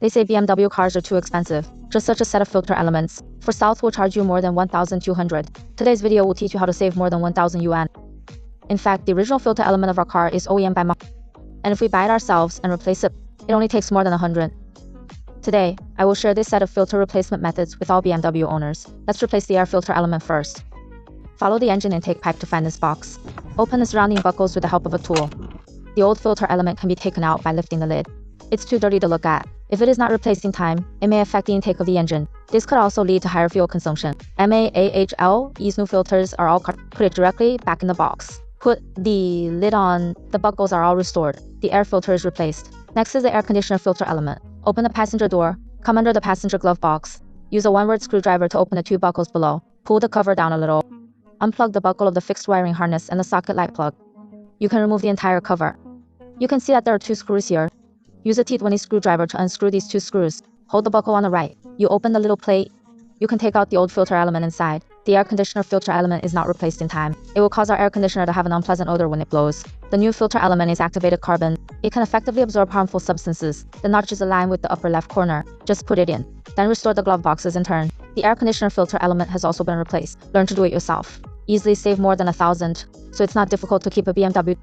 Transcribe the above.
They say BMW cars are too expensive. Just such a set of filter elements. For South will charge you more than 1,200. Today's video will teach you how to save more than 1,000 yuan. In fact, the original filter element of our car is OEM by Mahle. And if we buy it ourselves and replace it, it only takes more than 100. Today, I will share this set of filter replacement methods with all BMW owners. Let's replace the air filter element first. Follow the engine intake pipe to find this box. Open the surrounding buckles with the help of a tool. The old filter element can be taken out by lifting the lid. It's too dirty to look at. If it is not replaced in time, it may affect the intake of the engine. This could also lead to higher fuel consumption. Mahle, these new filters are all put it directly back in the box. Put the lid on, the buckles are all restored. The air filter is replaced. Next is the air conditioner filter element. Open the passenger door, come under the passenger glove box. Use a one-word screwdriver to open the two buckles below. Pull the cover down a little. Unplug the buckle of the fixed wiring harness and the socket light plug. You can remove the entire cover. You can see that there are two screws here. Use a T20 screwdriver to unscrew these two screws. Hold the buckle on the right. You open the little plate. You can take out the old filter element inside. The air conditioner filter element is not replaced in time. It will cause our air conditioner to have an unpleasant odor when it blows. The new filter element is activated carbon. It can effectively absorb harmful substances. The notch is aligned with the upper left corner. Just put it in. Then restore the glove boxes in turn. The air conditioner filter element has also been replaced. Learn to do it yourself. Easily save more than 1,000, so it's not difficult to keep a BMW